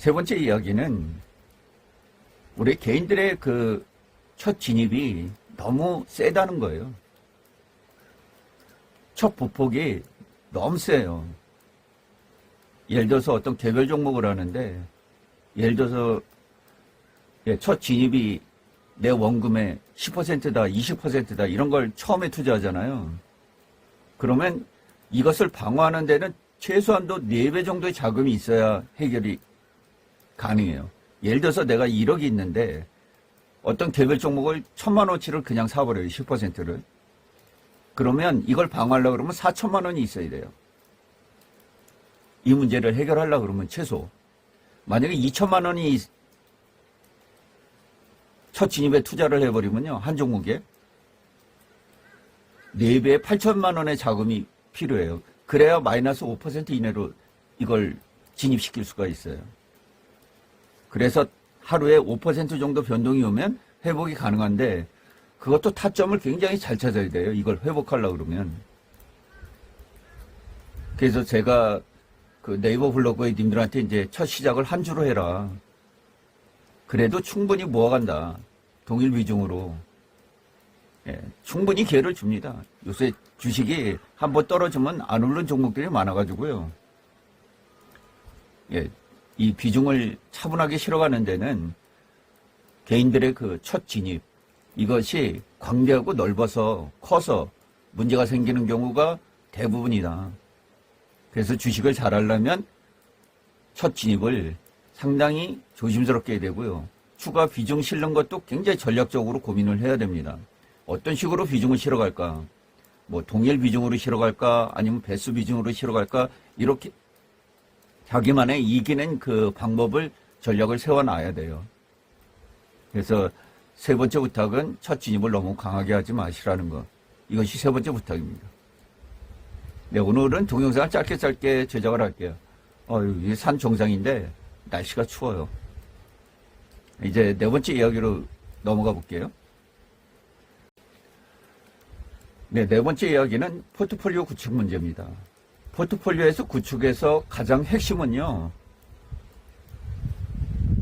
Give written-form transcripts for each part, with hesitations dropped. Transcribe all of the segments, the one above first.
세 번째 이야기는 우리 개인들의 그 첫 진입이 너무 세다는 거예요. 첫 보폭이 너무 세요. 예를 들어서 어떤 개별 종목을 하는데, 예를 들어서 첫 진입이 내 원금의 10%다, 20%다 이런 걸 처음에 투자하잖아요. 그러면 이것을 방어하는 데는 최소한도 4배 정도의 자금이 있어야 해결이 가능해요. 예를 들어서 내가 1억이 있는데 어떤 개별 종목을 1,000만 원치를 그냥 사버려요. 10%를. 그러면 이걸 방어하려고 그러면 4천만 원이 있어야 돼요. 이 문제를 해결하려고 그러면 최소. 만약에 2천만 원이 첫 진입에 투자를 해버리면요. 한 종목에 4배에 8천만 원의 자금이 필요해요. 그래야 마이너스 5% 이내로 이걸 진입시킬 수가 있어요. 그래서 하루에 5% 정도 변동이 오면 회복이 가능한데 그것도 타점을 굉장히 잘 찾아야 돼요. 이걸 회복하려고 그러면. 그래서 제가 그 네이버 블로그에 님들한테 이제 첫 시작을 한 주로 해라. 그래도 충분히 모아간다. 동일 비중으로. 예, 충분히 기회를 줍니다. 요새 주식이 한번 떨어지면 안 오르는 종목들이 많아가지고요. 예, 이 비중을 차분하게 실어가는 데는 개인들의 그 첫 진입, 이것이 광대하고 넓어서 커서 문제가 생기는 경우가 대부분이다. 그래서 주식을 잘 하려면 첫 진입을 상당히 조심스럽게 해야 되고요. 추가 비중 실는 것도 굉장히 전략적으로 고민을 해야 됩니다. 어떤 식으로 비중을 실어갈까? 뭐 동일 비중으로 실어갈까? 아니면 배수 비중으로 실어갈까? 이렇게 자기만의 이기는 그 방법을 전략을 세워놔야 돼요. 그래서 세 번째 부탁은 첫 진입을 너무 강하게 하지 마시라는 것. 이것이 세 번째 부탁입니다. 네, 오늘은 동영상을 짧게 제작을 할게요. 이게 산 정상인데 날씨가 추워요. 이제 네 번째 이야기로 넘어가 볼게요. 네, 네 번째 이야기는 포트폴리오 구축 문제입니다. 포트폴리오에서 구축에서 가장 핵심은요,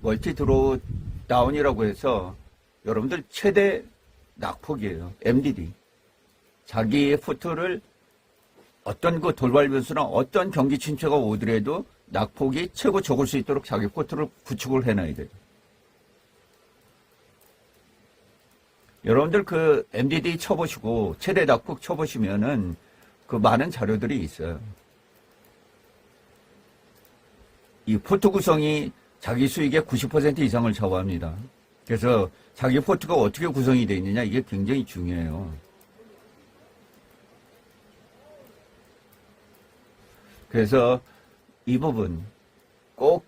멀티 드로우 다운이라고 해서 여러분들 최대 낙폭이에요. MDD. 자기의 포트를 어떤 그 돌발 변수나 어떤 경기 침체가 오더라도 낙폭이 최고 적을 수 있도록 자기 포트를 구축을 해놔야 돼요. 여러분들 그 MDD 쳐보시고 최대 낙폭 쳐보시면은 그 많은 자료들이 있어요. 이 포트 구성이 자기 수익의 90% 이상을 좌우합니다. 그래서 자기 포트가 어떻게 구성이 되어 있느냐, 이게 굉장히 중요해요. 그래서 이 부분 꼭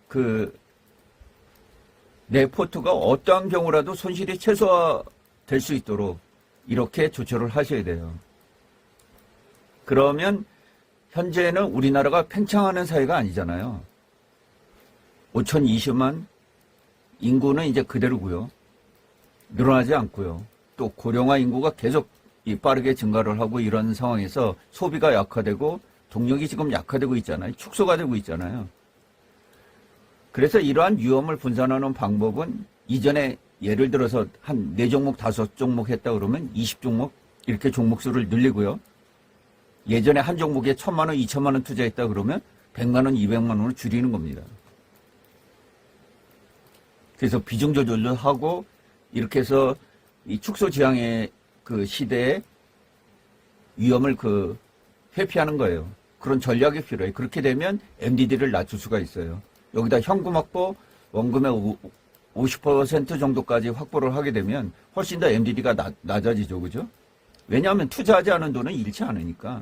내 포트가 어떠한 경우라도 손실이 최소화될 수 있도록 이렇게 조처를 하셔야 돼요. 그러면 현재는 우리나라가 팽창하는 사회가 아니잖아요. 5,020만 인구는 이제 그대로고요. 늘어나지 않고요. 또 고령화 인구가 계속 빠르게 증가를 하고 이런 상황에서 소비가 약화되고 동력이 지금 약화되고 있잖아요. 축소가 되고 있잖아요. 그래서 이러한 위험을 분산하는 방법은 이전에 예를 들어서 한 4종목, 5종목 했다 그러면 20종목 이렇게 종목 수를 늘리고요. 예전에 한 종목에 1,000만 원, 2,000만 원 투자했다 그러면 100만 원, 200만 원을 줄이는 겁니다. 그래서 비중 조절도 하고 이렇게 해서 이 축소 지향의 그 시대에 위험을 회피하는 거예요. 그런 전략이 필요해요. 그렇게 되면 MDD를 낮출 수가 있어요. 여기다 현금 확보, 원금의 50% 정도까지 확보를 하게 되면 훨씬 더 MDD가 낮아지죠. 그죠? 왜냐하면 투자하지 않은 돈은 잃지 않으니까.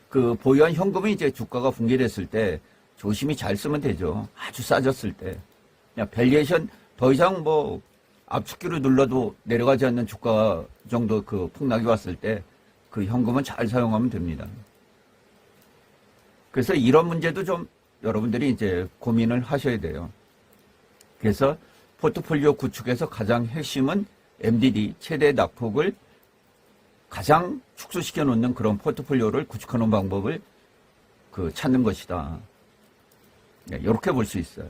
그 보유한 현금이 이제 주가가 붕괴됐을 때 조심히 잘 쓰면 되죠. 아주 싸졌을 때. 그냥 밸리에이션 더 이상 뭐 압축기로 눌러도 내려가지 않는 주가 정도 그 폭락이 왔을 때 그 현금은 잘 사용하면 됩니다. 그래서 이런 문제도 좀 여러분들이 이제 고민을 하셔야 돼요. 그래서 포트폴리오 구축에서 가장 핵심은 MDD 최대 낙폭을 가장 축소시켜 놓는 그런 포트폴리오를 구축하는 방법을 찾는 것이다. 이렇게 볼 수 있어요.